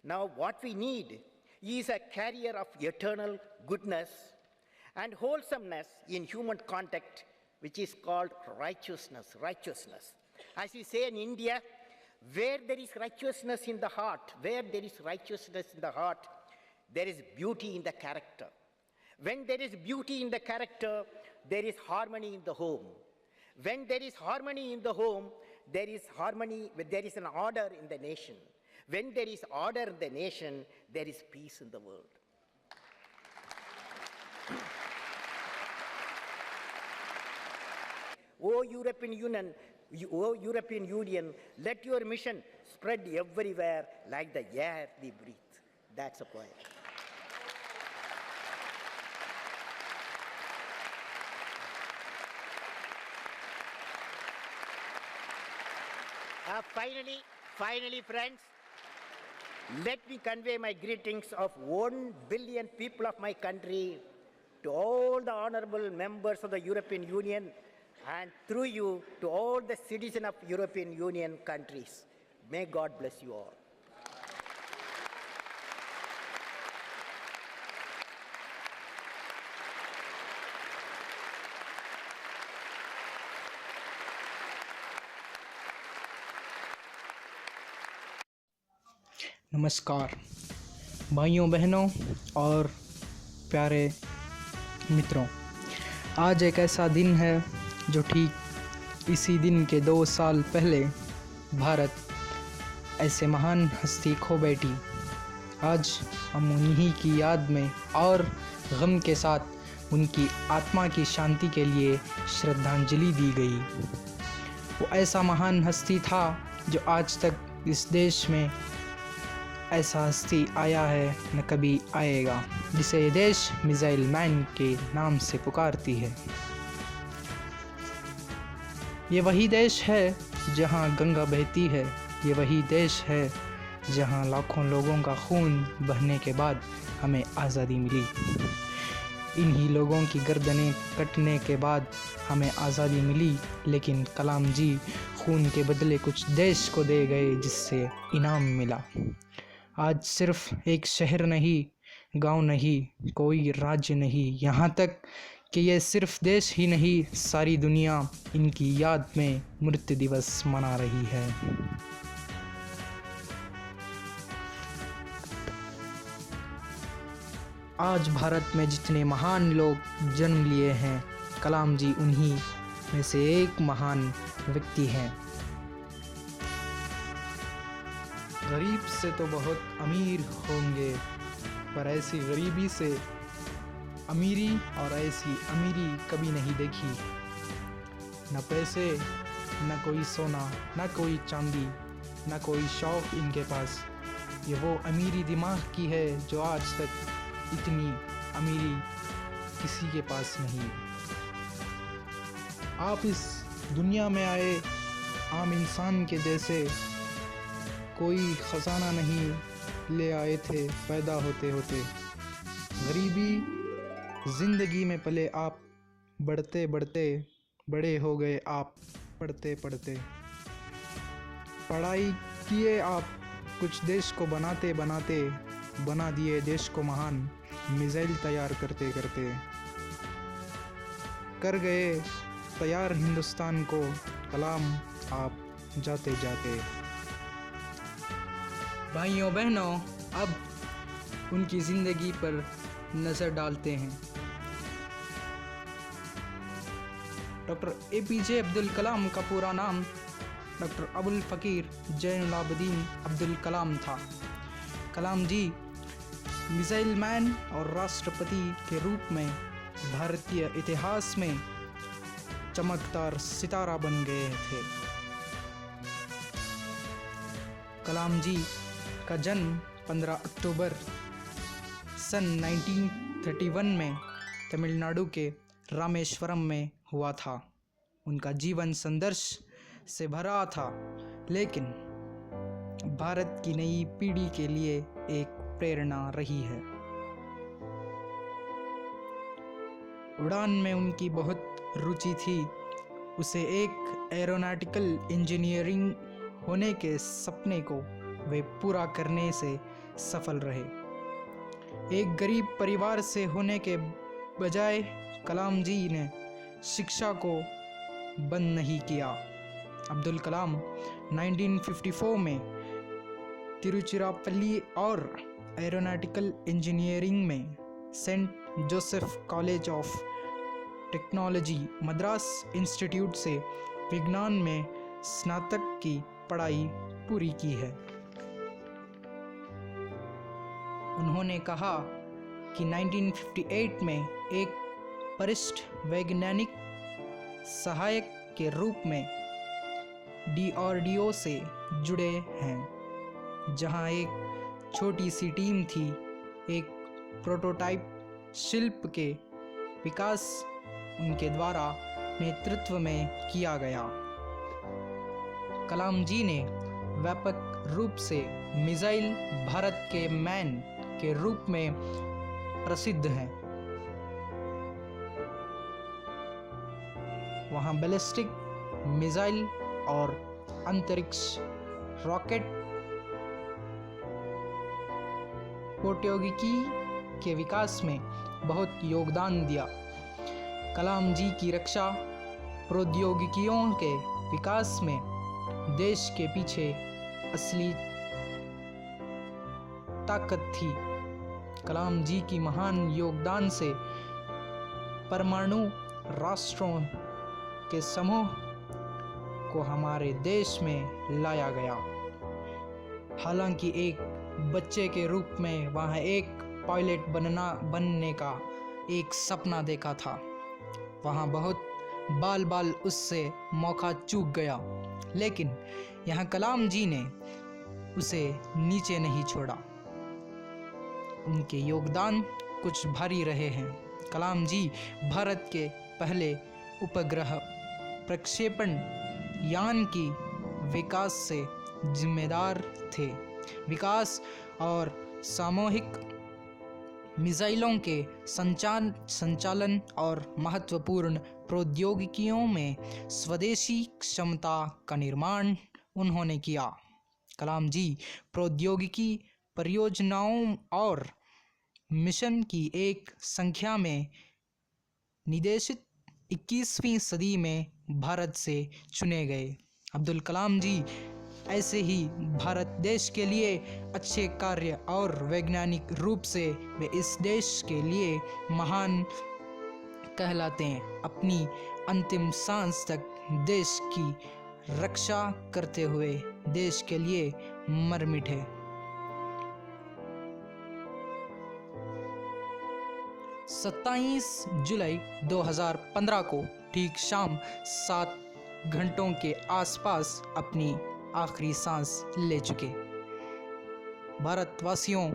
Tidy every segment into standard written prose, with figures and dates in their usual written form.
Now, what we need is a carrier of eternal goodness and wholesomeness in human contact, which is called righteousness. Righteousness. As we say in India, where there is righteousness in the heart, where there is righteousness in the heart, there is beauty in the character. When there is beauty in the character, there is harmony in the home. When there is harmony in the home, there is harmony, there is an order in the nation. When there is order in the nation, there is peace in the world. O European Union, let your mission spread everywhere like the air we breathe. That's a poem. Finally, friends, let me convey my greetings of 1 billion people of my country to all the honorable members of the European Union, and through you to all the citizens of European Union countries. May God bless you all. नमस्कार भाइयों बहनों और प्यारे मित्रों, आज एक ऐसा दिन है जो ठीक इसी दिन के 2 साल पहले भारत ऐसे महान हस्ती खो बैठी। आज हम उन्हीं की याद में और गम के साथ उनकी आत्मा की शांति के लिए श्रद्धांजलि दी गई। वो ऐसा महान हस्ती था जो आज तक इस देश में ऐसा हस्ती आया है न कभी आएगा, जिसे ये देश मिसाइल मैन के नाम से पुकारती है। ये वही देश है जहाँ गंगा बहती है, ये वही देश है जहाँ लाखों लोगों का खून बहने के बाद हमें आज़ादी मिली। इन्हीं लोगों की गर्दनें कटने के बाद हमें आज़ादी मिली, लेकिन कलाम जी खून के बदले कुछ देश को दे गए जिससे इनाम मिला। आज सिर्फ एक शहर नहीं, गांव नहीं, कोई राज्य नहीं, यहाँ तक कि ये सिर्फ देश ही नहीं, सारी दुनिया इनकी याद में मृत्यु दिवस मना रही है। आज भारत में जितने महान लोग जन्म लिए हैं, कलाम जी उन्हीं में से एक महान व्यक्ति हैं। गरीब से तो बहुत अमीर होंगे, पर ऐसी गरीबी से अमीरी और ऐसी अमीरी कभी नहीं देखी। न पैसे, न कोई सोना, न कोई चांदी, न कोई शौक़ इनके पास। ये वो अमीरी दिमाग की है जो आज तक इतनी अमीरी किसी के पास नहीं। आप इस दुनिया में आए आम इंसान के जैसे, कोई ख़जाना नहीं ले आए थे पैदा होते होते। गरीबी ज़िंदगी में पले आप, बढ़ते बढ़ते बड़े हो गए आप, पढ़ते पढ़ते। पढ़ाई किए आप, कुछ देश को बनाते बनाते बना दिए देश को महान। मिसाइल तैयार करते करते कर गए तैयार हिंदुस्तान को, कलाम आप जाते जाते। भाइयों बहनों, अब उनकी ज़िंदगी पर नज़र डालते हैं। डॉक्टर APJ अब्दुल कलाम का पूरा नाम डॉक्टर अबुल फ़कीर ज़ैनुल आबिदीन अब्दुल कलाम था। कलाम जी मिसाइल मैन और राष्ट्रपति के रूप में भारतीय इतिहास में चमकदार सितारा बन गए थे। कलाम जी का जन्म 15 अक्टूबर सन 1931 में तमिलनाडु के रामेश्वरम में हुआ था। उनका जीवन संघर्ष से भरा था, लेकिन भारत की नई पीढ़ी के लिए एक प्रेरणा रही है। उड़ान में उनकी बहुत रुचि थी। उसे एक एरोनॉटिकल इंजीनियरिंग होने के सपने को वे पूरा करने से सफल रहे। एक गरीब परिवार से होने के बजाय कलाम जी ने शिक्षा को बंद नहीं किया। अब्दुल कलाम 1954 में तिरुचिरापल्ली और एरोनॉटिकल इंजीनियरिंग में Saint Joseph College of Technology Madras Institute से विज्ञान में स्नातक की पढ़ाई पूरी की है। उन्होंने कहा कि 1958 में एक वरिष्ठ वैज्ञानिक सहायक के रूप में DRDO से जुड़े हैं, जहां एक छोटी सी टीम थी। एक प्रोटोटाइप शिल्प के विकास उनके द्वारा नेतृत्व में किया गया। कलाम जी ने व्यापक रूप से मिसाइल भारत के मैन के रूप में प्रसिद्ध हैं। वहाँ बैलिस्टिक मिसाइल और अंतरिक्ष रॉकेट प्रौद्योगिकी के विकास में बहुत योगदान दिया। कलाम जी की रक्षा प्रौद्योगिकियों के विकास में देश के पीछे असली ताकत थी। कलाम जी की महान योगदान से परमाणु राष्ट्रों के समूह को हमारे देश में लाया गया। हालांकि एक बच्चे के रूप में वह एक पायलट बनने का एक सपना देखा था। वहाँ बहुत बाल उससे मौका चूक गया, लेकिन यहाँ कलाम जी ने उसे नीचे नहीं छोड़ा। उनके योगदान कुछ भारी रहे हैं। कलाम जी भारत के पहले उपग्रह प्रक्षेपण यान की विकास से जिम्मेदार थे। विकास और सामूहिक मिसाइलों के संचालन और महत्वपूर्ण प्रौद्योगिकियों में स्वदेशी क्षमता का निर्माण उन्होंने किया। कलाम जी प्रौद्योगिकी परियोजनाओं और मिशन की एक संख्या में निदेशित 21वीं सदी में भारत से चुने गए। अब्दुल कलाम जी ऐसे ही भारत देश के लिए अच्छे कार्य और वैज्ञानिक रूप से वे इस देश के लिए महान कहलाते हैं। अपनी अंतिम सांस तक देश की रक्षा करते हुए देश के लिए मर मिटे। 27 जुलाई 2015 को ठीक शाम 7 घंटों के आसपास अपनी आखिरी सांस ले चुके। भारतवासियों,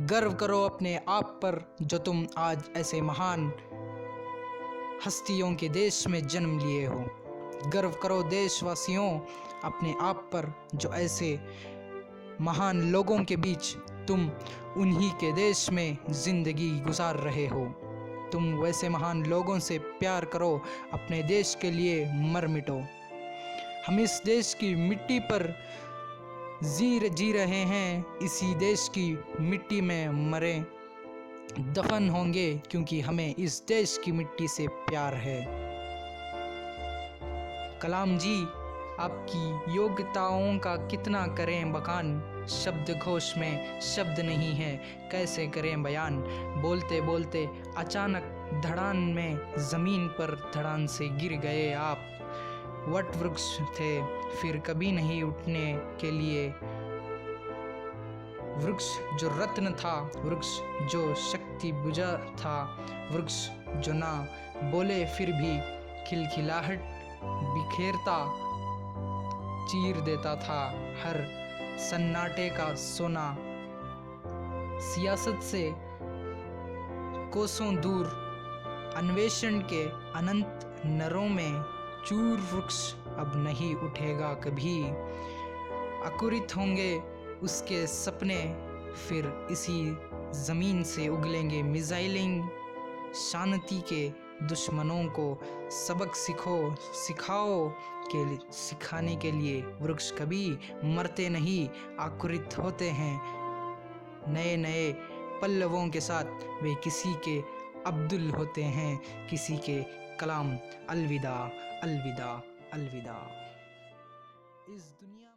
गर्व करो अपने आप पर जो तुम आज ऐसे महान हस्तियों के देश में जन्म लिए हो। गर्व करो देशवासियों अपने आप पर जो ऐसे महान लोगों के बीच तुम उन्हीं के देश में जिंदगी गुजार रहे हो। तुम वैसे महान लोगों से प्यार करो, अपने देश के लिए मर मिटो। हम इस देश की मिट्टी पर जी रहे हैं, इसी देश की मिट्टी में मरे दफन होंगे, क्योंकि हमें इस देश की मिट्टी से प्यार है। कलाम जी, आपकी योग्यताओं का कितना करें बखान, शब्दकोश में शब्द नहीं है, कैसे करें बयान। बोलते बोलते अचानक धड़ान में ज़मीन पर धड़ान से गिर गए आप। वट वृक्ष थे, फिर कभी नहीं उठने के लिए। वृक्ष जो रत्न था, वृक्ष जो शक्ति बुझा था, वृक्ष जो ना बोले फिर भी खिलखिलाहट बिखेरता चीर देता था हर सन्नाटे का सोना। सियासत से कोसों दूर अन्वेषण के अनंत नरों में चूर वृक्ष अब नहीं उठेगा कभी। अकुरित होंगे उसके सपने, फिर इसी जमीन से उगलेंगे मिसाइलिंग। शांति के दुश्मनों को सबक सिखाने के लिए वृक्ष कभी मरते नहीं, आकुरित होते हैं। नए नए पल्लवों के साथ वे किसी के अब्दुल होते हैं, किसी के कलाम। अलविदा अलविदा अलविदा। इस दुनिया